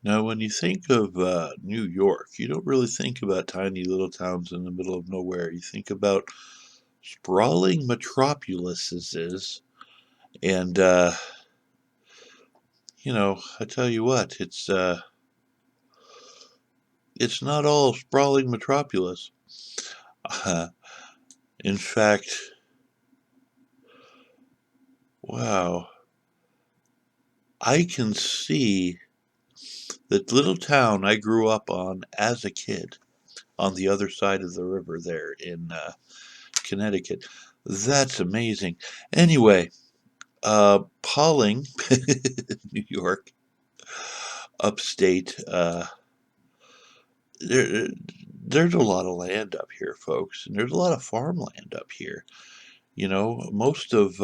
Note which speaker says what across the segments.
Speaker 1: Now, when you think of New York, you don't really think about tiny little towns in the middle of nowhere. You think about sprawling metropolises, and I tell you what, it's not all sprawling metropolis. Uh, in fact, wow, I can see that little town I grew up on as a kid on the other side of the river there in Connecticut. That's amazing. Anyway, Pauling, New York, upstate. There, there's a lot of land up here, folks, and there's a lot of farmland up here. Most of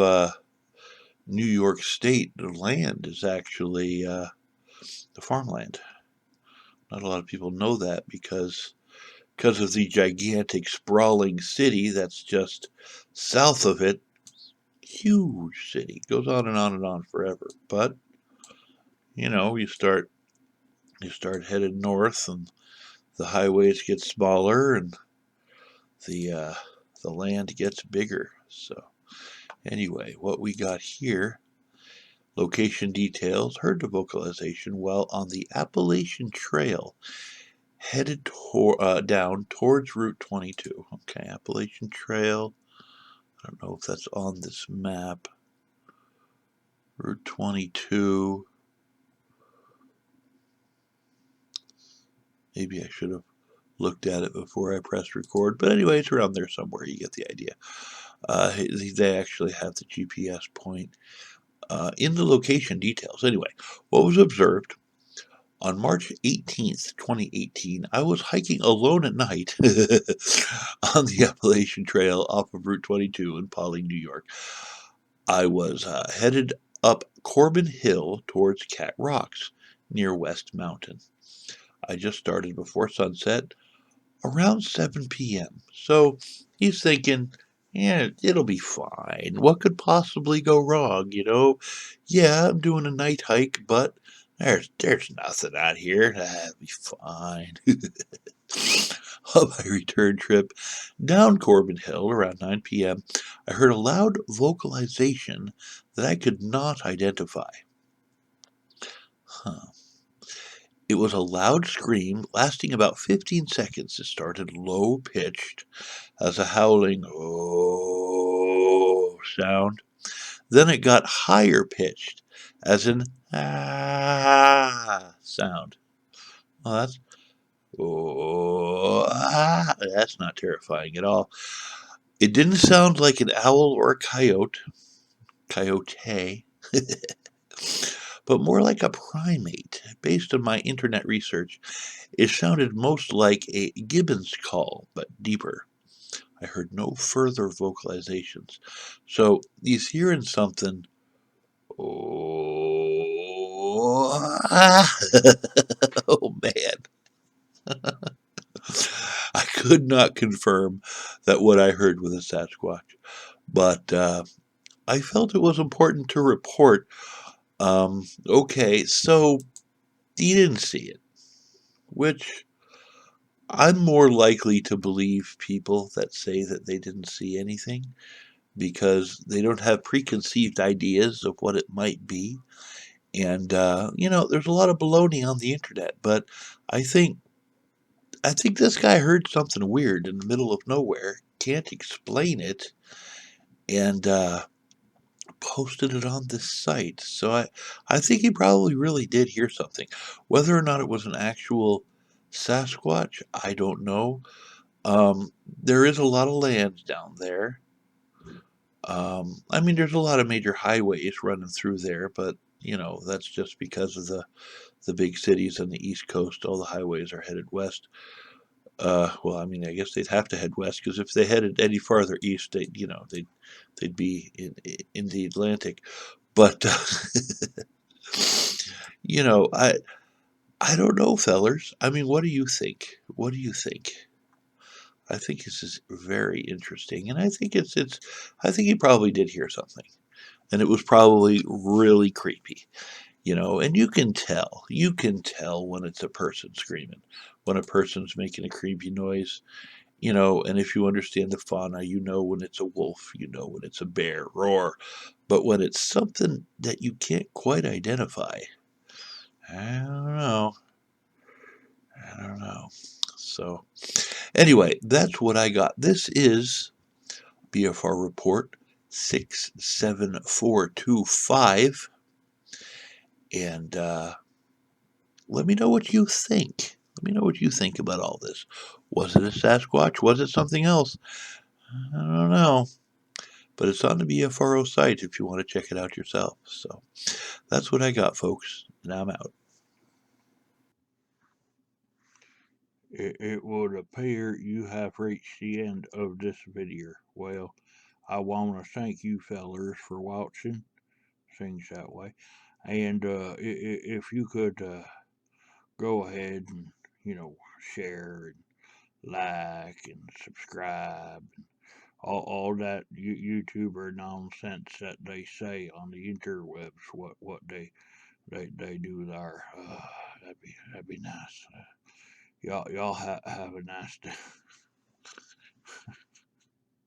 Speaker 1: New York State, the land is actually the farmland. Not a lot of people know that because of the gigantic sprawling city that's just south of it. Huge city, goes on and on and on forever. But you start headed north, and the highways get smaller, and the the land gets bigger. So anyway, what we got here: location details, heard the vocalization while on the Appalachian Trail, headed down towards Route 22. Okay, Appalachian Trail. I don't know if that's on this map. Route 22. Maybe I should have looked at it before I pressed record, but anyway, it's around there somewhere. You get the idea. They actually have the GPS point in the location details. Anyway, what was observed on March 18th, 2018, I was hiking alone at night on the Appalachian Trail off of Route 22 in Pauling, New York. I was headed up Corbin Hill towards Cat Rocks near West Mountain. I just started before sunset, around 7 p.m. So he's thinking, yeah, it'll be fine. What could possibly go wrong, Yeah, I'm doing a night hike, but there's nothing out here. That'll be fine. On my return trip down Corbin Hill around 9 p.m., I heard a loud vocalization that I could not identify. Huh. It was a loud scream lasting about 15 seconds. It started low pitched as a howling oh sound. Then it got higher pitched as an ah sound. Well, that's not terrifying at all. It didn't sound like an owl or a coyote, but more like a primate. Based on my internet research, it sounded most like a gibbon's call, but deeper. I heard no further vocalizations. So he's hearing something. Oh, oh man. I could not confirm that what I heard was a Sasquatch, but I felt it was important to report. Okay, so he didn't see it, which I'm more likely to believe people that say that they didn't see anything because they don't have preconceived ideas of what it might be. And there's a lot of baloney on the internet, but I think this guy heard something weird in the middle of nowhere, can't explain it, and posted it on this site. So I think he probably really did hear something. Whether or not it was an actual Sasquatch, I don't know. There is a lot of land down there. I mean, there's a lot of major highways running through there, but that's just because of the big cities on the East Coast. All the highways are headed west. Well, I mean, I guess they'd have to head west because if they headed any farther east, they'd be in the Atlantic. But you know, I I don't know, fellers. I mean, what do you think? What do you think? I think this is very interesting, and I think I think he probably did hear something, and it was probably really creepy. And you can tell when it's a person screaming, when a person's making a creepy noise, and if you understand the fauna, you know when it's a wolf, you know when it's a bear, roar. But when it's something that you can't quite identify, I don't know. I don't know. So, anyway, that's what I got. This is BFR Report 67425. And let me know what you think. Let me know what you think about all this. Was it a Sasquatch? Was it something else? I don't know. But it's on the BFRO site if you want to check it out yourself. So that's what I got, folks. And I'm out. It would appear you have reached the end of this video. Well, I want to thank you fellers for watching. Things that way. And if you could go ahead and, share and like and subscribe and all that YouTuber nonsense that they say on the interwebs, what they do there. That'd be nice. Y'all have a nice day.